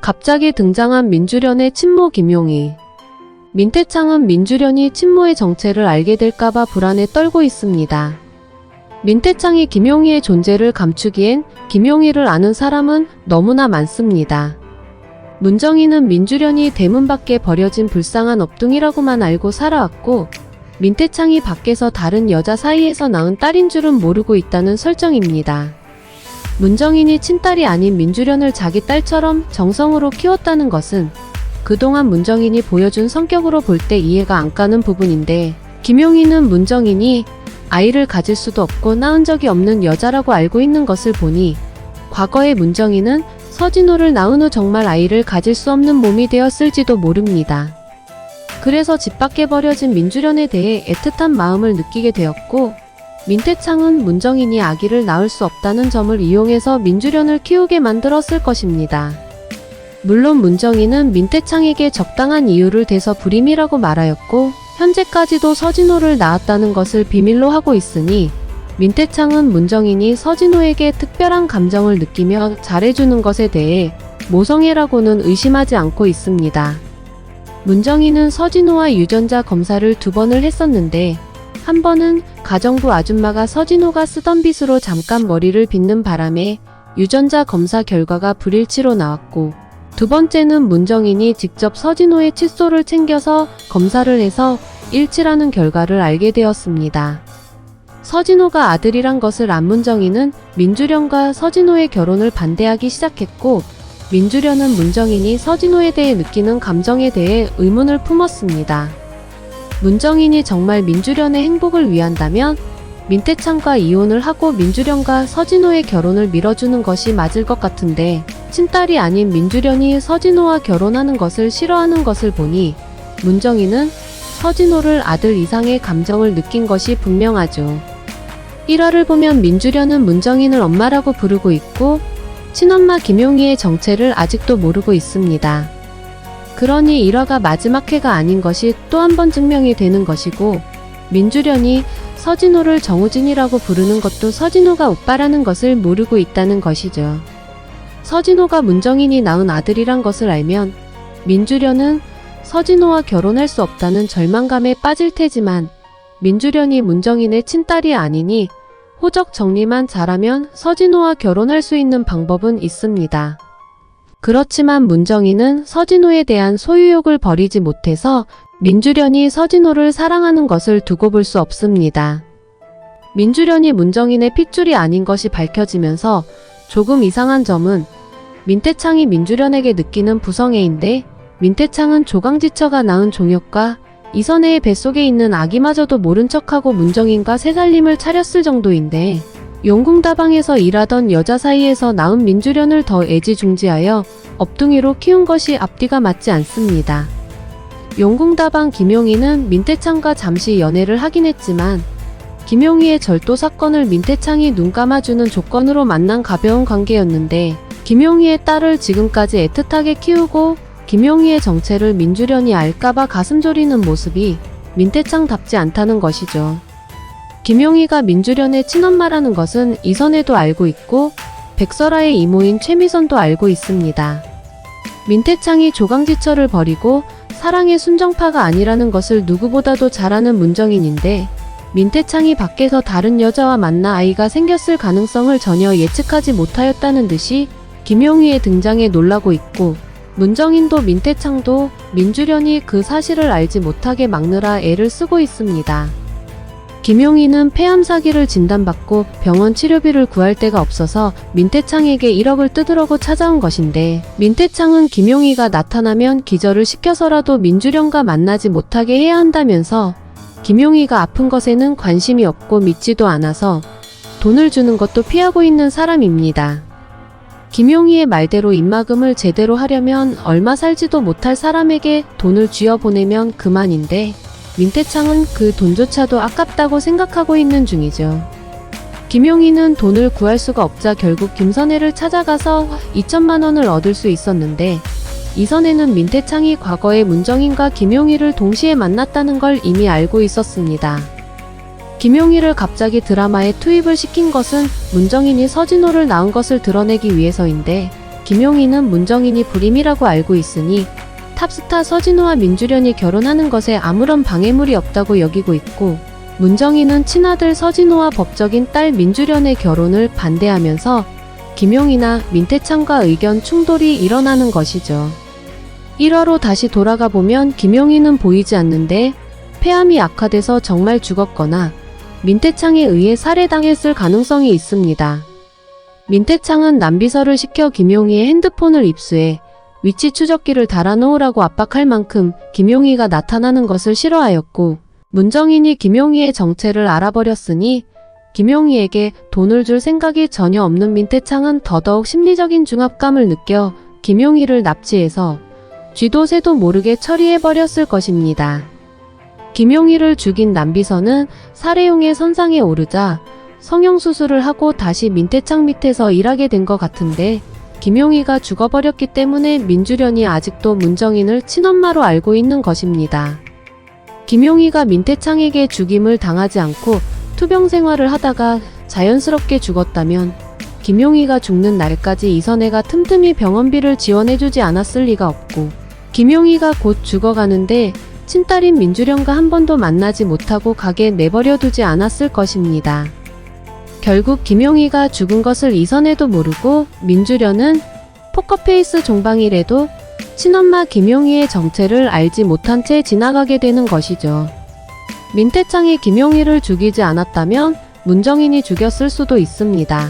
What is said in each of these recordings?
갑자기 등장한 민주련의 친모 김용희. 민태창은 민주련이 친모의 정체를 알게 될까봐 불안에 떨고 있습니다. 민태창이 김용희의 존재를 감추기엔 김용희를 아는 사람은 너무나 많습니다. 문정희는 민주련이 대문 밖에 버려진 불쌍한 업둥이라고만 알고 살아왔고, 민태창이 밖에서 다른 여자 사이에서 낳은 딸인 줄은 모르고 있다는 설정입니다. 문정인이 친딸이 아닌 민주련을 자기 딸처럼 정성으로 키웠다는 것은 그동안 문정인이 보여준 성격으로 볼 때 이해가 안 가는 부분인데, 김용희는 문정인이 아이를 가질 수도 없고 낳은 적이 없는 여자라고 알고 있는 것을 보니 과거의 문정인은 서진호를 낳은 후 정말 아이를 가질 수 없는 몸이 되었을지도 모릅니다. 그래서 집 밖에 버려진 민주련에 대해 애틋한 마음을 느끼게 되었고, 민태창은 문정인이 아기를 낳을 수 없다는 점을 이용해서 민주련을 키우게 만들었을 것입니다. 물론 문정인은 민태창에게 적당한 이유를 대서 불임이라고 말하였고, 현재까지도 서진호를 낳았다는 것을 비밀로 하고 있으니 민태창은 문정인이 서진호에게 특별한 감정을 느끼며 잘해주는 것에 대해 모성애라고는 의심하지 않고 있습니다. 문정인은 서진호와 유전자 검사를 2번을 했었는데, 한 번은 가정부 아줌마가 서진호가 쓰던 빗으로 잠깐 머리를 빗는 바람에 유전자 검사 결과가 불일치로 나왔고, 2번째는 문정인이 직접 서진호의 칫솔을 챙겨서 검사를 해서 일치라는 결과를 알게 되었습니다. 서진호가 아들이란 것을 안 문정인은 민주련과 서진호의 결혼을 반대하기 시작했고, 민주련은 문정인이 서진호에 대해 느끼는 감정에 대해 의문을 품었습니다. 문정인이 정말 민주련의 행복을 위한다면 민태창과 이혼을 하고 민주련과 서진호의 결혼을 밀어주는 것이 맞을 것 같은데, 친딸이 아닌 민주련이 서진호와 결혼하는 것을 싫어하는 것을 보니 문정인은 서진호를 아들 이상의 감정을 느낀 것이 분명하죠. 1화를 보면 민주련은 문정인을 엄마라고 부르고 있고, 친엄마 김용희의 정체를 아직도 모르고 있습니다. 그러니 1화가 마지막 회가 아닌 것이 또 한 번 증명이 되는 것이고, 민주련이 서진호를 정우진이라고 부르는 것도 서진호가 오빠라는 것을 모르고 있다는 것이죠. 서진호가 문정인이 낳은 아들이란 것을 알면 민주련은 서진호와 결혼할 수 없다는 절망감에 빠질 테지만, 민주련이 문정인의 친딸이 아니니 호적 정리만 잘하면 서진호와 결혼할 수 있는 방법은 있습니다. 그렇지만 문정인은 서진호에 대한 소유욕을 버리지 못해서 민주련이 서진호를 사랑하는 것을 두고 볼 수 없습니다. 민주련이 문정인의 핏줄이 아닌 것이 밝혀지면서 조금 이상한 점은, 민태창이 민주련에게 느끼는 부성애인데 민태창은 조강지처가 낳은 종혁과 이선혜의 뱃속에 있는 아기마저도 모른 척하고 문정인과 새살림을 차렸을 정도인데, 용궁다방에서 일하던 여자 사이에서 낳은 민주련을 더 애지중지하여 업둥이로 키운 것이 앞뒤가 맞지 않습니다. 용궁다방 김용희는 민태창과 잠시 연애를 하긴 했지만, 김용희의 절도 사건을 민태창이 눈 감아주는 조건으로 만난 가벼운 관계였는데, 김용희의 딸을 지금까지 애틋하게 키우고 김용희의 정체를 민주련이 알까봐 가슴 졸이는 모습이 민태창답지 않다는 것이죠. 김용희가 민주련의 친엄마라는 것은 이선혜도 알고 있고 백설아의 이모인 최미선도 알고 있습니다. 민태창이 조강지처를 버리고 사랑의 순정파가 아니라는 것을 누구보다도 잘 아는 문정인인데, 민태창이 밖에서 다른 여자와 만나 아이가 생겼을 가능성을 전혀 예측하지 못하였다는 듯이 김용희의 등장에 놀라고 있고, 문정인도 민태창도 민주련이 그 사실을 알지 못하게 막느라 애를 쓰고 있습니다. 김용희는 폐암 사기를 진단받고 병원 치료비를 구할 데가 없어서 민태창에게 1억을 뜯으려고 찾아온 것인데, 민태창은 김용희가 나타나면 기절을 시켜서라도 민주련과 만나지 못하게 해야 한다면서 김용희가 아픈 것에는 관심이 없고 믿지도 않아서 돈을 주는 것도 피하고 있는 사람입니다. 김용희의 말대로 입막음을 제대로 하려면 얼마 살지도 못할 사람에게 돈을 쥐어보내면 그만인데, 민태창은 그 돈조차도 아깝다고 생각하고 있는 중이죠. 김용희는 돈을 구할 수가 없자 결국 김선혜를 찾아가서 2천만 원을 얻을 수 있었는데, 이선혜는 민태창이 과거에 문정인과 김용희를 동시에 만났다는 걸 이미 알고 있었습니다. 김용희를 갑자기 드라마에 투입을 시킨 것은 문정인이 서진호를 낳은 것을 드러내기 위해서인데, 김용희는 문정인이 불임이라고 알고 있으니 탑스타 서진호와 민주련이 결혼하는 것에 아무런 방해물이 없다고 여기고 있고, 문정인은 친아들 서진호와 법적인 딸 민주련의 결혼을 반대하면서 김용희나 민태창과 의견 충돌이 일어나는 것이죠. 1화로 다시 돌아가 보면 김용희는 보이지 않는데 폐암이 악화돼서 정말 죽었거나 민태창에 의해 살해당했을 가능성이 있습니다. 민태창은 남비서를 시켜 김용희의 핸드폰을 입수해 위치 추적기를 달아놓으라고 압박할 만큼 김용희가 나타나는 것을 싫어하였고, 문정인이 김용희의 정체를 알아버렸으니 김용희에게 돈을 줄 생각이 전혀 없는 민태창은 더더욱 심리적인 중압감을 느껴 김용희를 납치해서 쥐도 새도 모르게 처리해버렸을 것입니다. 김용희를 죽인 남비서는 살해용의 선상에 오르자 성형수술을 하고 다시 민태창 밑에서 일하게 된 것 같은데, 김용희가 죽어버렸기 때문에 민주련이 아직도 문정인을 친엄마로 알고 있는 것입니다. 김용희가 민태창에게 죽임을 당하지 않고 투병 생활을 하다가 자연스럽게 죽었다면 김용희가 죽는 날까지 이선혜가 틈틈이 병원비를 지원해주지 않았을 리가 없고, 김용희가 곧 죽어가는데 친딸인 민주련과 한 번도 만나지 못하고 가게 내버려두지 않았을 것입니다. 결국 김용희가 죽은 것을 이선혜도 모르고 민주련은 포커페이스 종방이라도 친엄마 김용희의 정체를 알지 못한 채 지나가게 되는 것이죠. 민태창이 김용희를 죽이지 않았다면 문정인이 죽였을 수도 있습니다.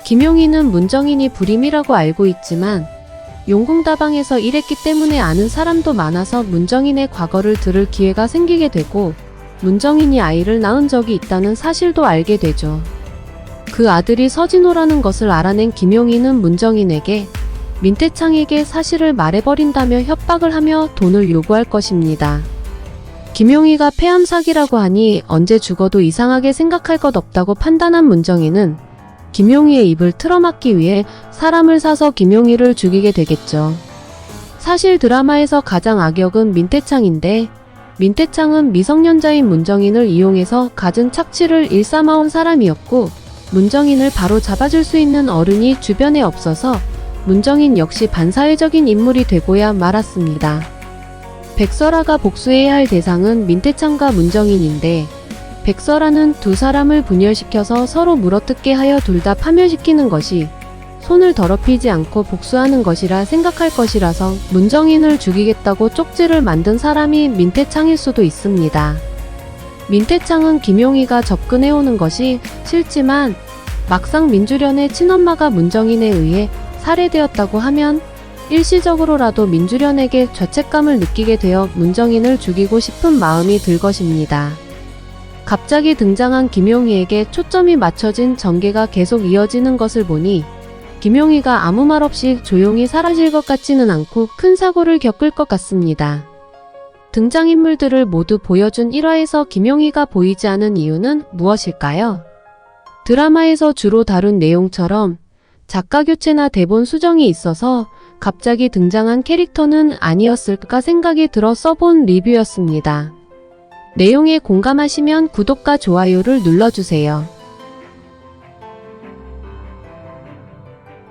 김용희는 문정인이 불임이라고 알고 있지만 용궁다방에서 일했기 때문에 아는 사람도 많아서 문정인의 과거를 들을 기회가 생기게 되고, 문정인이 아이를 낳은 적이 있다는 사실도 알게 되죠. 그 아들이 서진호라는 것을 알아낸 김용희는 문정인에게 민태창에게 사실을 말해버린다며 협박을 하며 돈을 요구할 것입니다. 김용희가 폐암 사기라고 하니 언제 죽어도 이상하게 생각할 것 없다고 판단한 문정인은 김용희의 입을 틀어막기 위해 사람을 사서 김용희를 죽이게 되겠죠. 사실 드라마에서 가장 악역은 민태창인데, 민태창은 미성년자인 문정인을 이용해서 갖은 착취를 일삼아온 사람이었고, 문정인을 바로 잡아줄 수 있는 어른이 주변에 없어서 문정인 역시 반사회적인 인물이 되고야 말았습니다. 백설아가 복수해야 할 대상은 민태창과 문정인인데, 백설아는 두 사람을 분열시켜서 서로 물어뜯게 하여 둘 다 파멸시키는 것이 손을 더럽히지 않고 복수하는 것이라 생각할 것이라서 문정인을 죽이겠다고 쪽지를 만든 사람이 민태창일 수도 있습니다. 민태창은 김용희가 접근해오는 것이 싫지만 막상 민주련의 친엄마가 문정인에 의해 살해되었다고 하면 일시적으로라도 민주련에게 죄책감을 느끼게 되어 문정인을 죽이고 싶은 마음이 들 것입니다. 갑자기 등장한 김용희에게 초점이 맞춰진 전개가 계속 이어지는 것을 보니 김용희가 아무 말 없이 조용히 사라질 것 같지는 않고 큰 사고를 겪을 것 같습니다. 등장인물들을 모두 보여준 1화에서 김용희가 보이지 않은 이유는 무엇일까요? 드라마에서 주로 다룬 내용처럼 작가 교체나 대본 수정이 있어서 갑자기 등장한 캐릭터는 아니었을까 생각이 들어 써본 리뷰였습니다. 내용에 공감하시면 구독과 좋아요를 눌러주세요.